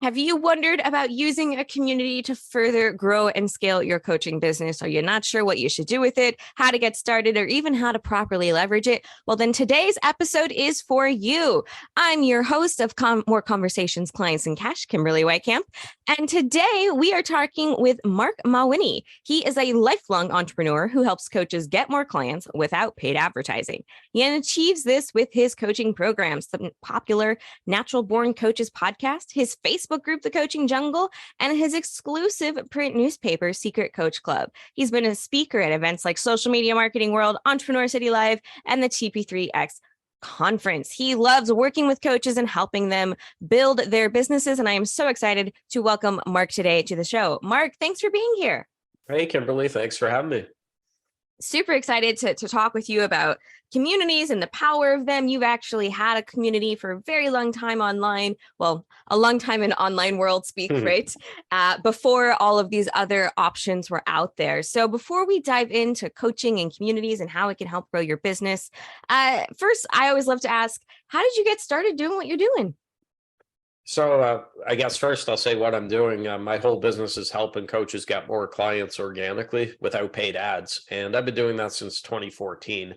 Have you wondered about using a community to further grow and scale your coaching business? Are you not sure what you should do with it, how to get started, or even how to properly leverage it? Well, then today's episode is for you. I'm your host of More Conversations, Clients, and Cash, Kimberly Weitkamp. And today we are talking with Marc Mawhinney. He is a lifelong entrepreneur who helps coaches get more clients without paid advertising. He achieves this with his coaching programs, the popular Natural Born Coaches podcast, his Facebook group, The Coaching Jungle, and his exclusive print newspaper, Secret Coach Club. He's been a speaker at events like Social Media Marketing World, Entrepreneur City Live, and the TP3X conference. He loves working with coaches and helping them build their businesses. And I am so excited to welcome Marc today to the show. Marc, thanks for being here. Hey, Kimberly, thanks for having me. Super excited to talk with you about communities and the power of them. You've actually had a community for a very long time online. Well, a long time in online world speak, right? Before all of these other options were out there. So before we dive into coaching and communities and how it can help grow your business, first, I always love to ask, how did you get started doing what you're doing? So I guess first I'll say what I'm doing. My whole business is helping coaches get more clients organically without paid ads. And I've been doing that since 2014.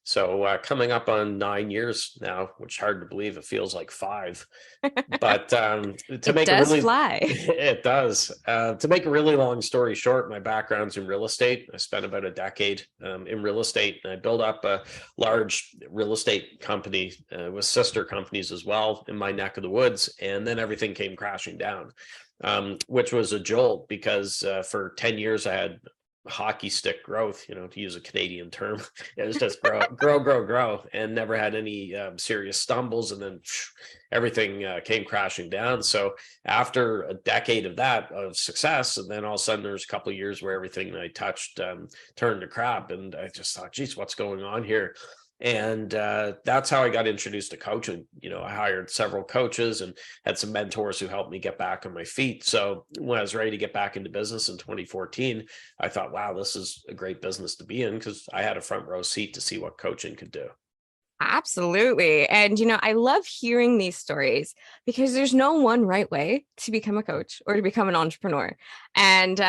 So coming up on 9 years now, which is hard to believe. It feels like 5. But to make a really fly. It does. To make a really long story short, my background's in real estate. I spent about a decade in real estate, and I built up a large real estate company with sister companies as well in my neck of the woods. And then everything came crashing down, which was a jolt because for 10 years I had hockey stick growth, to use a Canadian term. It was just grow, and never had any serious stumbles. And then everything came crashing down. So after a decade of that of success, and then all of a sudden there's a couple of years where everything I touched turned to crap. And I just thought, geez, what's going on here? And that's how I got introduced to coaching. I hired several coaches and had some mentors who helped me get back on my feet. So when I was ready to get back into business in 2014, I thought, wow, this is a great business to be in, because I had a front row seat to see what coaching could do. Absolutely. And, I love hearing these stories because there's no one right way to become a coach or to become an entrepreneur. And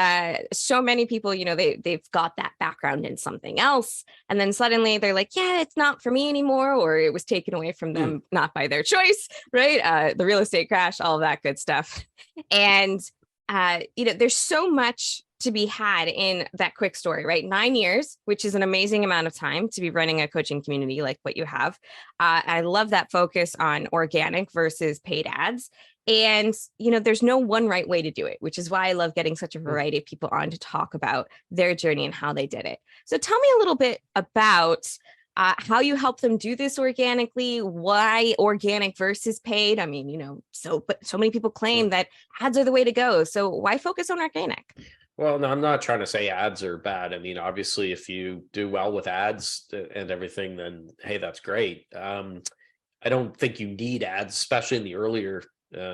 so many people, they've got that background in something else. And then suddenly they're like, yeah, it's not for me anymore. Or it was taken away from them, not by their choice, right? The real estate crash, all of that good stuff. And, there's so much to be had in that quick story, right? 9 years, which is an amazing amount of time to be running a coaching community like what you have. I love that focus on organic versus paid ads. And, there's no one right way to do it, which is why I love getting such a variety of people on to talk about their journey and how they did it. So tell me a little bit about how you help them do this organically, why organic versus paid. I mean, but so many people claim that ads are the way to go. So why focus on organic? Well, no, I'm not trying to say ads are bad. I mean, obviously, if you do well with ads and everything, then, hey, that's great. I don't think you need ads, especially in the earlier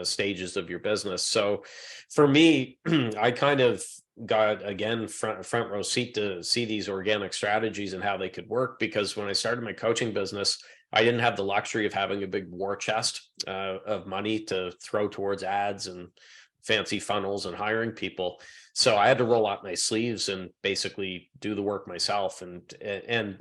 stages of your business. So for me, I kind of got, again, front row seat to see these organic strategies and how they could work. Because when I started my coaching business, I didn't have the luxury of having a big war chest of money to throw towards ads and fancy funnels and hiring people. So I had to roll up my sleeves and basically do the work myself. And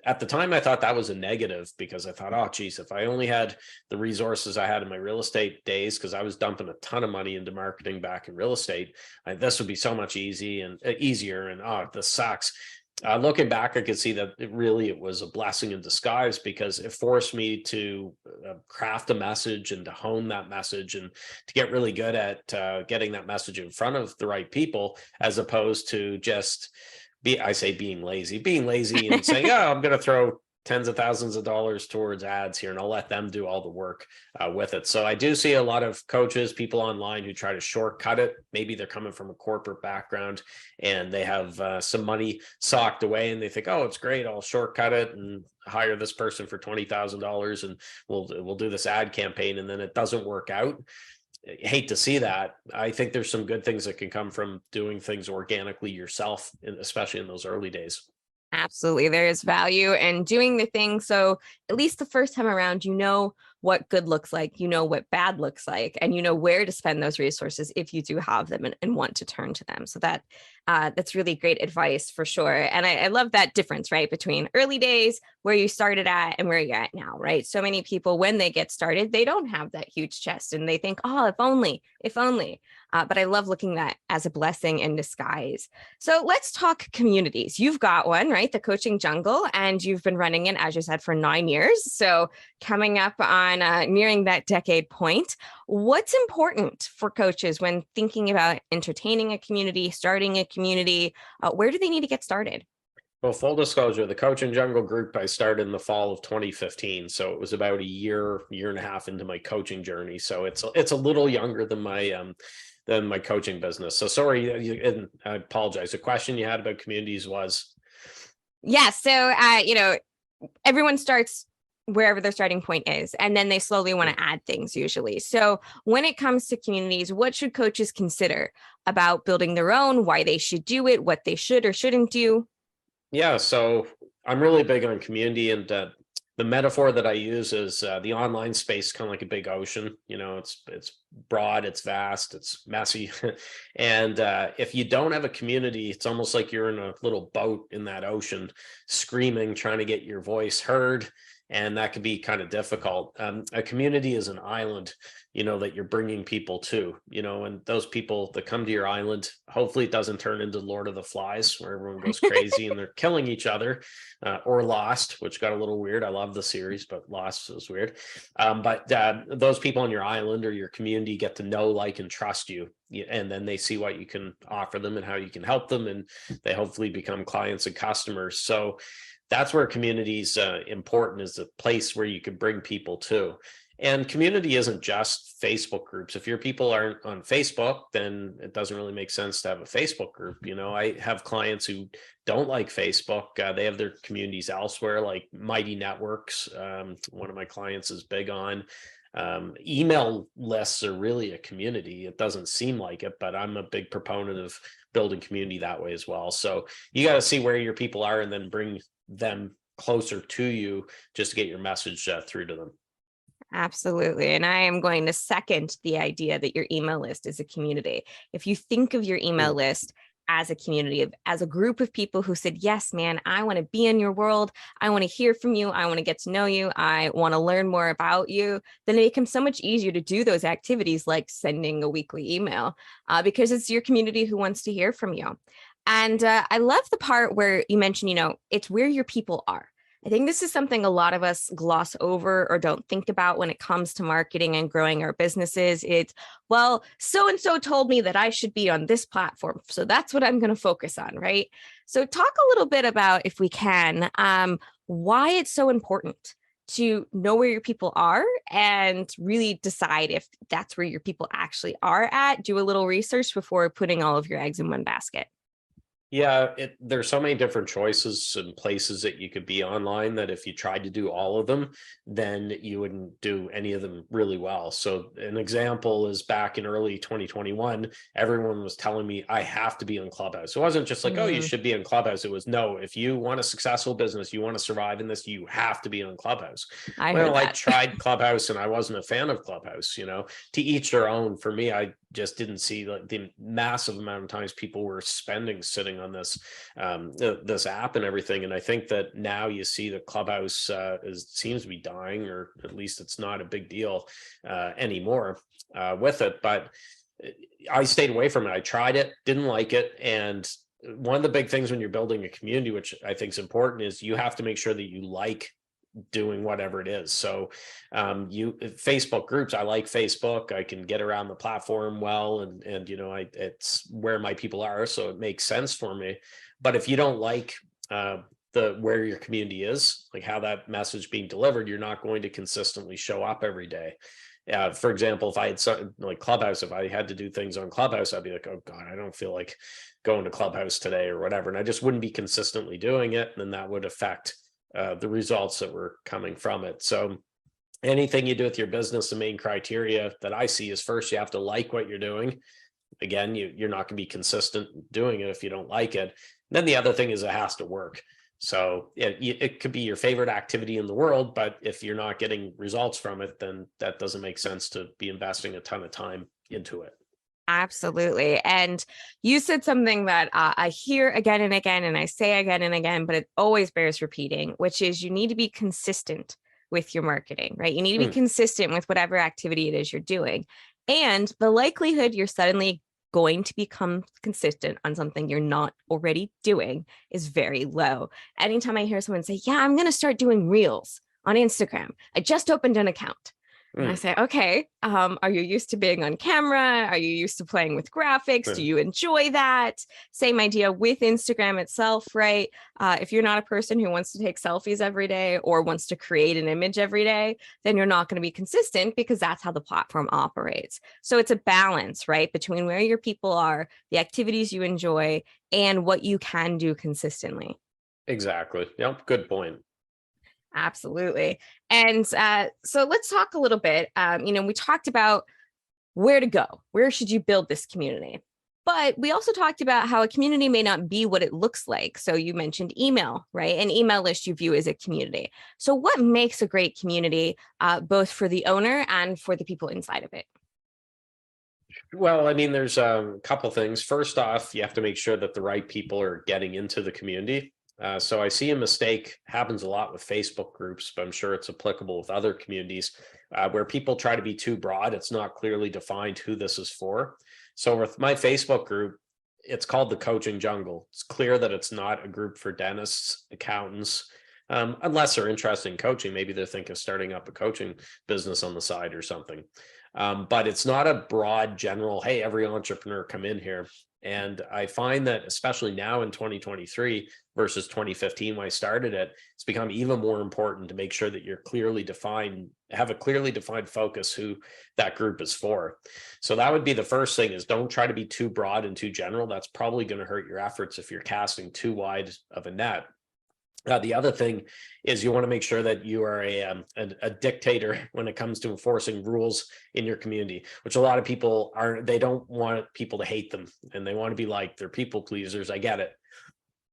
at the time I thought that was a negative, because I thought, oh, geez, if I only had the resources I had in my real estate days, because I was dumping a ton of money into marketing back in real estate, this would be so much easier. And oh, this sucks. Looking back, I could see that it was a blessing in disguise, because it forced me to craft a message and to hone that message and to get really good at getting that message in front of the right people, as opposed to just being lazy and saying, oh, I'm going to throw tens of thousands of dollars towards ads here, and I'll let them do all the work with it. So I do see a lot of coaches, people online, who try to shortcut it. Maybe they're coming from a corporate background and they have some money socked away, and they think, oh, it's great, I'll shortcut it and hire this person for $20,000 and we'll do this ad campaign, and then it doesn't work out. I hate to see that. I think there's some good things that can come from doing things organically yourself, especially in those early days. Absolutely. There is value in doing the thing. So at least the first time around, what good looks like, you know what bad looks like, and you know where to spend those resources if you do have them and want to turn to them. So that's really great advice for sure. And I love that difference, right, between early days, where you started at, and where you're at now, right? So many people, when they get started, they don't have that huge chest and they think, oh, if only, if only. But I love looking at that as a blessing in disguise. So let's talk communities. You've got one, right? The Coaching Jungle, and you've been running it, as you said, for 9 years. So coming up on nearing that decade point, what's important for coaches when thinking about entertaining a community, starting a community? Where do they need to get started? Well, full disclosure, the Coaching Jungle group I started in the fall of 2015, so it was about a year and a half into my coaching journey. So it's a little younger than my coaching business. So sorry, and I apologize. The question you had about communities was? Yes. So everyone starts wherever their starting point is, and then they slowly want to add things usually. So when it comes to communities, what should coaches consider about building their own, why they should do it, what they should or shouldn't do? Yeah, so I'm really big on community, and the metaphor that I use is the online space, kind of like a big ocean. It's broad, it's vast, it's messy, and if you don't have a community, it's almost like you're in a little boat in that ocean, screaming, trying to get your voice heard, and that could be kind of difficult. A community is an island, that you're bringing people to, and those people that come to your island, hopefully it doesn't turn into Lord of the Flies, where everyone goes crazy and they're killing each other, or Lost, which got a little weird. I love the series, but Lost was weird. But those people on your island or your community get to know, like, and trust you. And then they see what you can offer them and how you can help them. And they hopefully become clients and customers. So that's where community's important, is a place where you can bring people to. And community isn't just Facebook groups. If your people aren't on Facebook, then it doesn't really make sense to have a Facebook group. I have clients who don't like Facebook. They have their communities elsewhere, like Mighty Networks. One of my clients is big on. Email lists are really a community. It doesn't seem like it, but I'm a big proponent of building community that way as well. So you got to see where your people are and then bring them closer to you just to get your message through to them. Absolutely. And I am going to second the idea that your email list is a community. If you think of your email list as a community, as a group of people who said, yes, man, I want to be in your world. I want to hear from you. I want to get to know you. I want to learn more about you. Then it becomes so much easier to do those activities like sending a weekly email because it's your community who wants to hear from you. And I love the part where you mentioned, it's where your people are. I think this is something a lot of us gloss over or don't think about when it comes to marketing and growing our businesses. It's, well, so-and-so told me that I should be on this platform, so that's what I'm going to focus on, right? So talk a little bit about, if we can, why it's so important to know where your people are and really decide if that's where your people actually are at. Do a little research before putting all of your eggs in one basket. Yeah, there's so many different choices and places that you could be online that if you tried to do all of them, then you wouldn't do any of them really well. So an example is back in early 2021, everyone was telling me I have to be on Clubhouse. It wasn't just like, oh, you should be on Clubhouse. It was, no, if you want a successful business, you want to survive in this, you have to be on Clubhouse. I tried Clubhouse and I wasn't a fan of Clubhouse, to each their own. For me, I just didn't see like the massive amount of times people were spending sitting on this this app and everything. And I think that now you see that Clubhouse seems to be dying, or at least it's not a big deal anymore with it. But I stayed away from it. I tried it, didn't like it. And one of the big things when you're building a community, which I think is important, is you have to make sure that you like doing whatever it is. So Facebook groups, I like Facebook. I can get around the platform well, and it's where my people are, so it makes sense for me. But if you don't like where your community is, like how that message being delivered, you're not going to consistently show up every day. For example, if I had something like Clubhouse, if I had to do things on Clubhouse, I'd be like, oh God, I don't feel like going to Clubhouse today or whatever. And I just wouldn't be consistently doing it. And then that would affect the results that were coming from it. So anything you do with your business, the main criteria that I see is, first, you have to like what you're doing. Again, you're not going to be consistent doing it if you don't like it. And then the other thing is, it has to work. So it could be your favorite activity in the world, but if you're not getting results from it, then that doesn't make sense to be investing a ton of time into it. Absolutely. And you said something that I hear again and again, and I say again and again, but it always bears repeating, which is you need to be consistent with your marketing, right? You need to be consistent with whatever activity it is you're doing. And the likelihood you're suddenly going to become consistent on something you're not already doing is very low. Anytime I hear someone say, yeah, I'm going to start doing reels on Instagram, I just opened an account. And I say, okay, are you used to being on camera? Are you used to playing with graphics? Do you enjoy that? Same idea with Instagram itself, right? If you're not a person who wants to take selfies every day or wants to create an image every day, then you're not going to be consistent because that's how the platform operates. So it's a balance, right? Between where your people are, the activities you enjoy, and what you can do consistently. Exactly. Yep. Good point. Absolutely. And so let's talk a little bit. We talked about where to go. Where should you build this community? But we also talked about how a community may not be what it looks like. So you mentioned email, right? An email list you view as a community. So what makes a great community, both for the owner and for the people inside of it? Well, I mean, there's a couple things. First off, you have to make sure that the right people are getting into the community. So I see a mistake happens a lot with Facebook groups, but I'm sure it's applicable with other communities where people try to be too broad. It's not clearly defined who this is for. So with my Facebook group, it's called the Coaching Jungle. It's clear that it's not a group for dentists, accountants, unless they're interested in coaching. Maybe they're thinking of starting up a coaching business on the side or something. But it's not a broad general, hey, every entrepreneur come in here. And I find that especially now in 2023 versus 2015, when I started it, it's become even more important to make sure that you're clearly defined, have a clearly defined focus who that group is for. So that would be the first thing, is don't try to be too broad and too general. That's probably going to hurt your efforts if you're casting too wide of a net. The other thing is you want to make sure that you are a dictator when it comes to enforcing rules in your community, which a lot of people aren't. They don't want people to hate them, and they want to be like, they're people pleasers. I get it.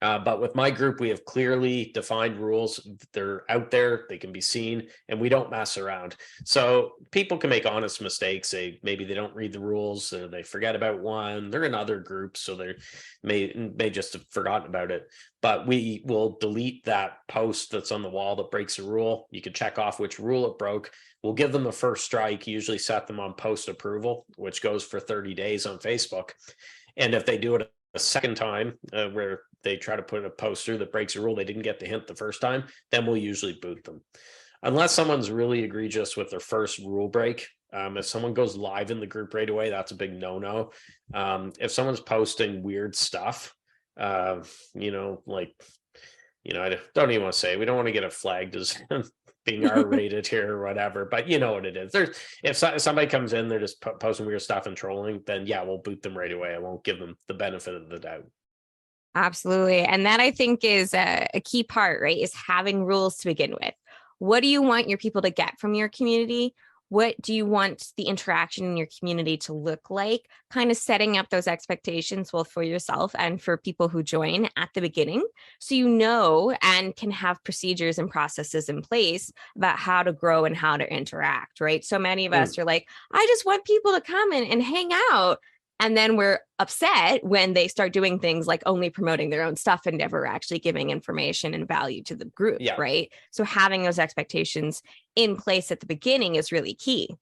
But with my group, we have clearly defined rules. They're out there, they can be seen, and we don't mess around. So people can make honest mistakes. Maybe they don't read the rules, or they forget about one. They're in other groups, so they may just have forgotten about it. But we will delete that post that's on the wall that breaks a rule. You can check off which rule it broke. We'll give them a first strike, usually set them on post approval, which goes for 30 days on Facebook. And if they do it a second time, where they try to put a poster that breaks a rule, they didn't get the hint the first time, then we'll usually boot them. Unless someone's really egregious with their first rule break. If someone goes live in the group right away, that's a big no-no. If someone's posting weird stuff, I don't even want to say, we don't want to get it flagged as being R-rated here or whatever, but you know what it is. If somebody comes in, they're just posting weird stuff and trolling, then yeah, we'll boot them right away. I won't give them the benefit of the doubt. Absolutely. And that, I think, is a key part, right? Is having rules to begin with. What do you want your people to get from your community? What do you want the interaction in your community to look like? Kind of setting up those expectations both for yourself and for people who join at the beginning, so you know and can have procedures and processes in place about how to grow and how to interact, right? So many of us are like, I just want people to come in and hang out. And then we're upset when they start doing things like only promoting their own stuff and never actually giving information and value to the group, right? So having those expectations in place at the beginning is really key.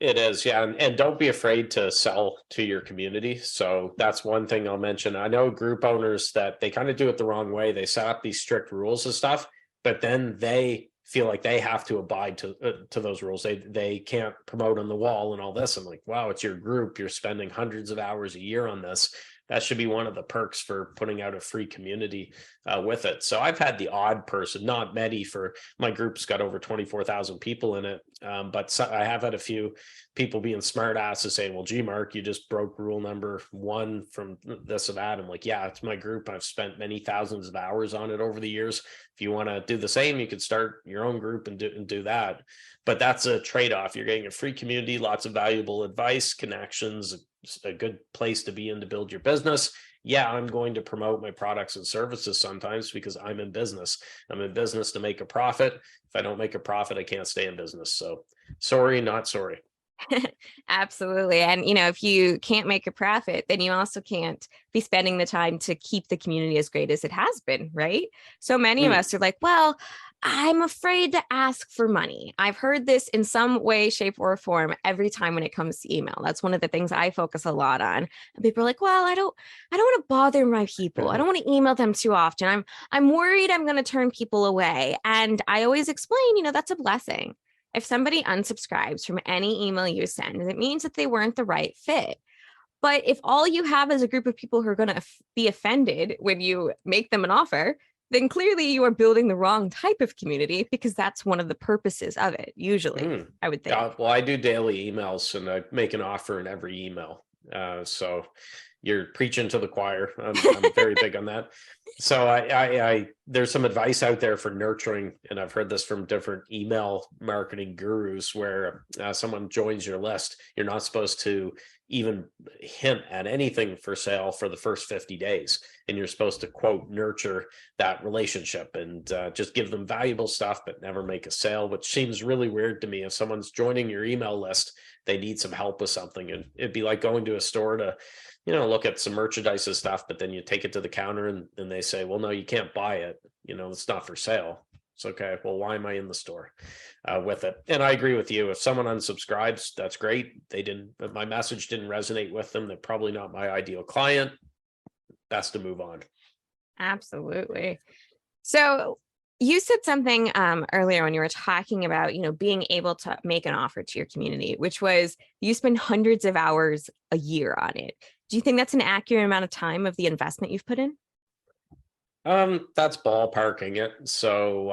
It is, yeah. And don't be afraid to sell to your community. So that's one thing I'll mention. I know group owners that they kind of do it the wrong way. They set up these strict rules and stuff, but then they feel like they have to abide to those rules. They can't promote on the wall and all this. I'm like, wow, it's your group. You're spending hundreds of hours a year on this. That should be one of the perks for putting out a free community with it. So I've had the odd person, not many, for my group's got over 24,000 people in it. But I have had a few people being smart asses saying, well, gee, Mark, you just broke rule number 1 from this or that. I'm like, yeah, it's my group. I've spent many thousands of hours on it over the years. If you want to do the same, you could start your own group and do that. But that's a trade-off. You're getting a free community, lots of valuable advice, connections, a good place to be in to build your business. yeah, I'm going to promote my products and services sometimes because I'm in business. I'm in business to make a profit. If I don't make a profit, I can't stay in business. So sorry, not sorry. Absolutely. And, if you can't make a profit, then you also can't be spending the time to keep the community as great as it has been, right? So many of us are like, well, I'm afraid to ask for money. I've heard this in some way, shape, or form every time when it comes to email. That's one of the things I focus a lot on. And people are like, well, I don't want to bother my people. I don't want to email them too often. I'm worried I'm going to turn people away. And I always explain, that's a blessing. If somebody unsubscribes from any email you send, it means that they weren't the right fit. But if all you have is a group of people who are going to be offended when you make them an offer, then clearly you are building the wrong type of community, because that's one of the purposes of it, usually, I would think. Well, I do daily emails and I make an offer in every email. So you're preaching to the choir. I'm very big on that. So I there's some advice out there for nurturing, and I've heard this from different email marketing gurus, where someone joins your list, you're not supposed to even hint at anything for sale for the first 50 days. And you're supposed to, quote, nurture that relationship and just give them valuable stuff, but never make a sale, which seems really weird to me. If someone's joining your email list, they need some help with something. And it'd be like going to a store to, look at some merchandise and stuff, but then you take it to the counter and they say, well, no, you can't buy it. It's not for sale. It's okay. Well, why am I in the store with it? And I agree with you. If someone unsubscribes, that's great. My message didn't resonate with them. They're probably not my ideal client. Best to move on. Absolutely. So you said something earlier when you were talking about, being able to make an offer to your community, which was you spend hundreds of hours a year on it. Do you think that's an accurate amount of time of the investment you've put in? That's ballparking it. So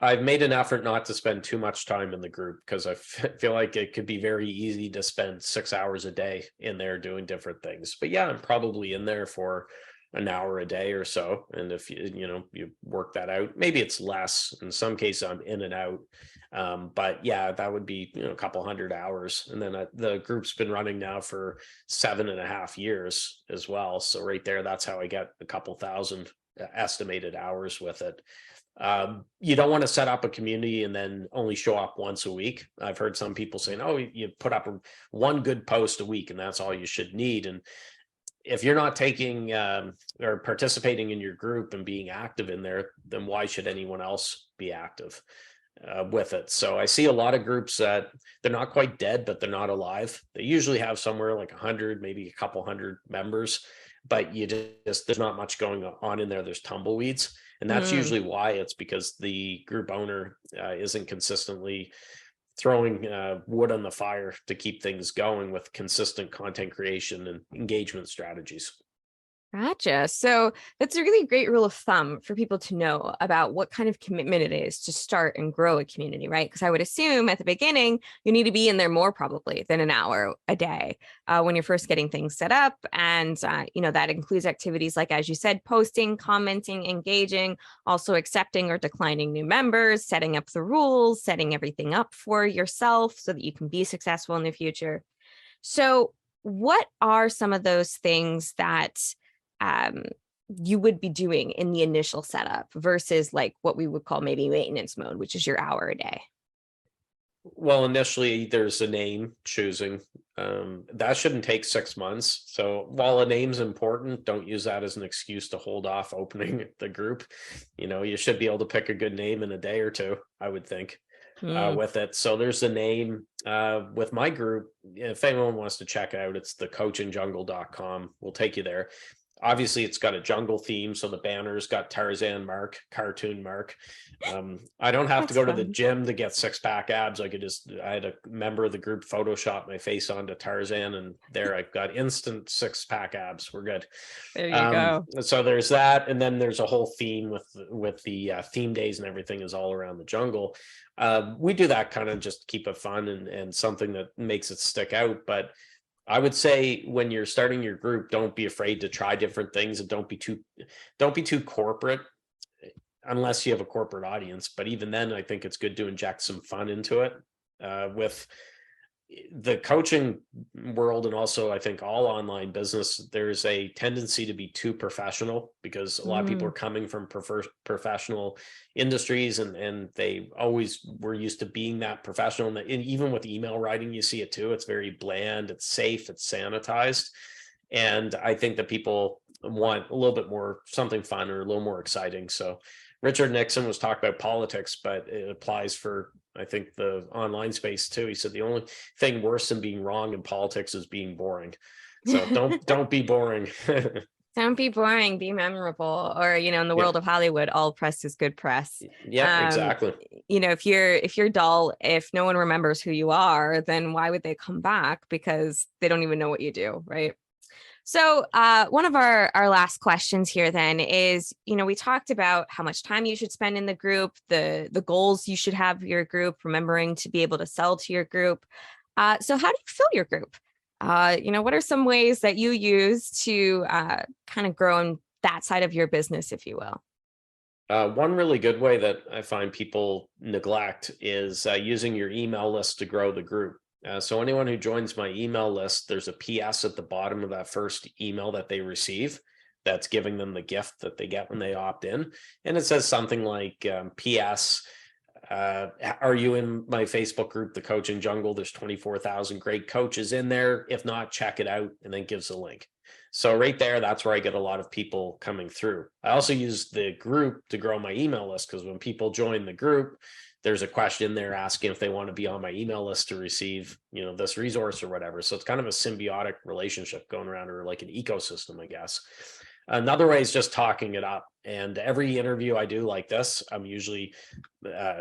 I've made an effort not to spend too much time in the group, because I feel like it could be very easy to spend 6 hours a day in there doing different things. But yeah, I'm probably in there for an hour a day or so. And if you work that out, maybe it's less. In some cases, I'm in and out. But yeah, that would be a couple hundred hours. And then the group's been running now for 7.5 years as well. So right there, that's how I get a couple thousand estimated hours with it. You don't want to set up a community and then only show up once a week. I've heard some people saying, oh, you put up one good post a week and that's all you should need. And if you're not taking or participating in your group and being active in there, then why should anyone else be active with it? So I see a lot of groups that they're not quite dead, but they're not alive. They usually have somewhere like 100, maybe a couple hundred members, but there's not much going on in there. There's tumbleweeds. And that's usually why. It's because the group owner isn't consistently throwing wood on the fire to keep things going with consistent content creation and engagement strategies. Gotcha. So that's a really great rule of thumb for people to know about what kind of commitment it is to start and grow a community, right? Because I would assume at the beginning, you need to be in there more probably than an hour a day when you're first getting things set up. And, that includes activities like, as you said, posting, commenting, engaging, also accepting or declining new members, setting up the rules, setting everything up for yourself so that you can be successful in the future. So what are some of those things that you would be doing in the initial setup versus like what we would call maybe maintenance mode, which is your hour a day? Well, initially there's a name choosing. That shouldn't take 6 months. So while a name's important, don't use that as an excuse to hold off opening the group. You should be able to pick a good name in a day or two, I would think, with it. So there's the name. With my group, if anyone wants to check it out, it's thecoachingjungle.com. We'll take you there. Obviously, it's got a jungle theme, so the banner's got Tarzan Marc, cartoon Marc. I don't have to go to the gym to get 6-pack abs. I had a member of the group Photoshop my face onto Tarzan, and there I've got instant 6-pack abs. We're good. There you go. So there's that, and then there's a whole theme with the theme days and everything is all around the jungle. We do that kind of just to keep it fun and something that makes it stick out, but I would say when you're starting your group, don't be afraid to try different things, and don't be too corporate unless you have a corporate audience. But even then, I think it's good to inject some fun into it with the coaching world, and also I think all online business, there's a tendency to be too professional, because a lot of people are coming from professional industries, and they always were used to being that professional. And even with email writing, you see it too. It's very bland, it's safe, it's sanitized. And I think that people want a little bit more, something fun or a little more exciting. So Richard Nixon was talking about politics, but it applies for, I think, the online space too. He said the only thing worse than being wrong in politics is being boring. So don't be boring. Don't be boring, be memorable. Or, in the world of Hollywood, all press is good press. Yeah, exactly. If you're dull, if no one remembers who you are, then why would they come back? Because they don't even know what you do, right? So one of our last questions here then is, we talked about how much time you should spend in the group, the goals you should have for your group, remembering to be able to sell to your group. So how do you fill your group? What are some ways that you use to kind of grow in that side of your business, if you will? One really good way that I find people neglect is using your email list to grow the group. So anyone who joins my email list, there's a PS at the bottom of that first email that they receive that's giving them the gift that they get when they opt in. And it says something like, PS, are you in my Facebook group, The Coaching Jungle? There's 24,000 great coaches in there. If not, check it out, and then gives a link. So right there, that's where I get a lot of people coming through. I also use the group to grow my email list, because when people join the group, there's a question there asking if they want to be on my email list to receive, this resource or whatever. So it's kind of a symbiotic relationship going around, or like an ecosystem, I guess. Another way is just talking it up. And every interview I do like this, I'm usually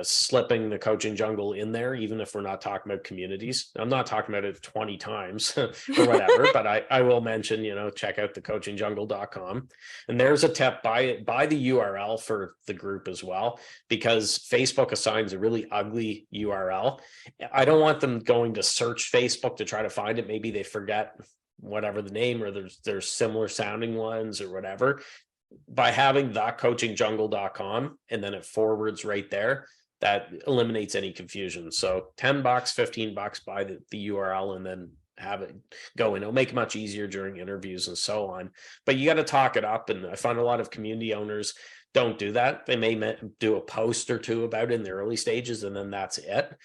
slipping the Coaching Jungle in there, even if we're not talking about communities. I'm not talking about it 20 times or whatever, but I will mention, check out thecoachingjungle.com. And there's a tip, buy the URL for the group as well, because Facebook assigns a really ugly URL. I don't want them going to search Facebook to try to find it. Maybe they forget whatever the name, or there's similar sounding ones or whatever. By having thecoachingjungle.com and then it forwards right there, that eliminates any confusion. So $10, $15, buy the URL and then have it go in. It'll make it much easier during interviews and so on. But you got to talk it up. And I find a lot of community owners don't do that. They may do a post or two about it in the early stages, and then that's it.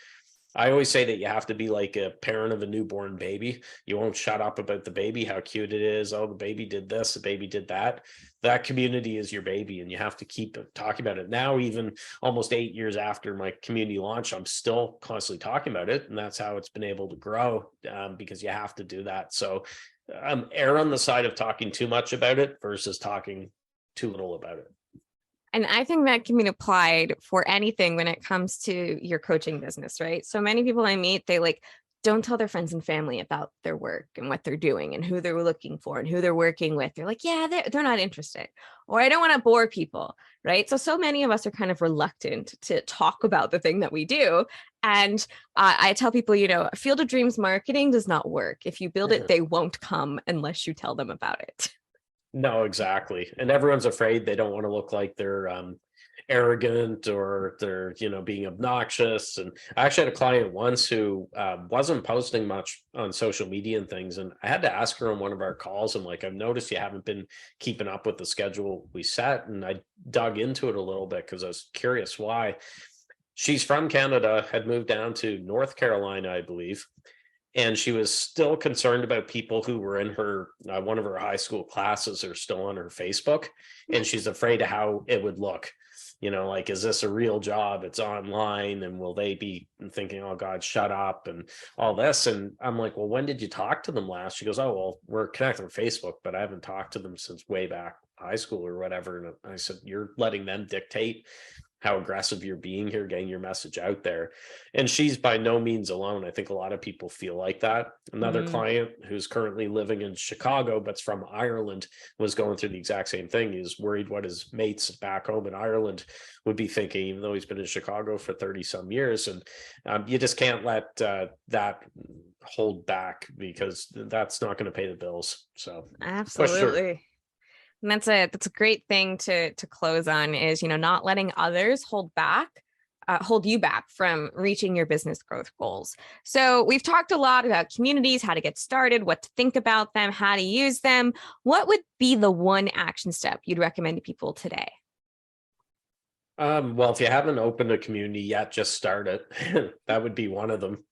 I always say that you have to be like a parent of a newborn baby. You won't shut up about the baby, how cute it is. Oh, the baby did this, the baby did that. That community is your baby, and you have to keep talking about it. Now, even almost 8 years after my community launch, I'm still constantly talking about it. And that's how it's been able to grow, because you have to do that. So err on the side of talking too much about it versus talking too little about it. And I think that can be applied for anything when it comes to your coaching business, right? So many people I meet, they don't tell their friends and family about their work and what they're doing and who they're looking for and who they're working with. They're like, yeah, they're not interested, or I don't want to bore people, right? So many of us are kind of reluctant to talk about the thing that we do. And I tell people, Field of Dreams marketing does not work. If you build it, they won't come unless you tell them about it. No, exactly. And everyone's afraid they don't want to look like they're arrogant, or they're, being obnoxious. And I actually had a client once who wasn't posting much on social media and things. And I had to ask her on one of our calls, I'm like, I've noticed you haven't been keeping up with the schedule we set. And I dug into it a little bit because I was curious why. She's from Canada, had moved down to North Carolina, I believe. And she was still concerned about people who were in her, one of her high school classes are still on her Facebook. And she's afraid of how it would look, like, is this a real job? It's online. And will they be thinking, oh God, shut up and all this. And I'm like, well, when did you talk to them last? She goes, oh, well, we're connected on Facebook, but I haven't talked to them since way back high school or whatever. And I said, you're letting them dictate how aggressive you're being here, getting your message out there. And she's by no means alone. I think a lot of people feel like that. Another client who's currently living in Chicago, but's from Ireland, was going through the exact same thing. He's worried what his mates back home in Ireland would be thinking, even though he's been in Chicago for 30 some years. And you just can't let that hold back, because that's not going to pay the bills. So absolutely. And that's a great thing to close on is, not letting others hold back hold you back from reaching your business growth goals. So we've talked a lot about communities, how to get started, what to think about them, how to use them. What would be the one action step you'd recommend to people today? Well, if you haven't opened a community yet, just start it. That would be one of them.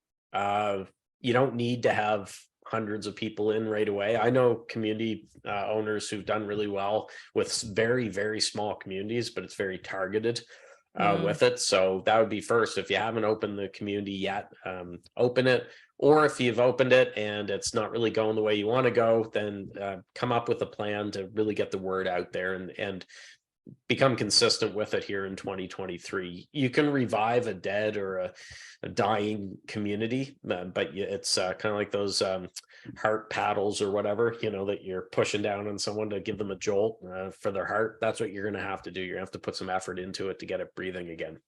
You don't need to have hundreds of people in right away. I know community owners who've done really well with very, very small communities, but it's very targeted with it. So that would be first. If you haven't opened the community yet, open it. Or if you've opened it and it's not really going the way you want to go, then come up with a plan to really get the word out there and become consistent with it here in 2023. You can revive a dead or a dying community, but it's kind of like those heart paddles or whatever, that you're pushing down on someone to give them a jolt for their heart. That's what you're going to have to do. You're going to have to put some effort into it to get it breathing again.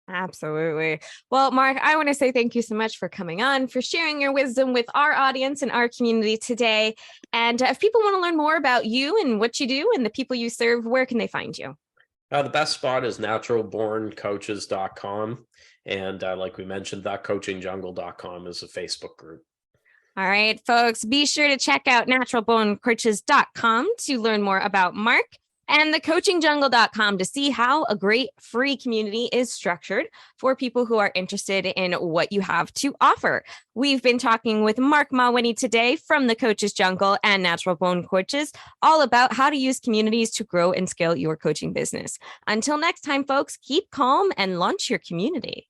Absolutely. Well, Marc, I want to say thank you so much for coming on, for sharing your wisdom with our audience and our community today. And if people want to learn more about you and what you do and the people you serve, where can they find you? The best spot is naturalborncoaches.com. And like we mentioned, thatcoachingjungle.com is a Facebook group. All right, folks, be sure to check out naturalborncoaches.com to learn more about Marc, and thecoachingjungle.com to see how a great free community is structured for people who are interested in what you have to offer. We've been talking with Marc Mawhinney today from the Coaches Jungle and Natural Born Coaches, all about how to use communities to grow and scale your coaching business. Until next time, folks, keep calm and launch your community.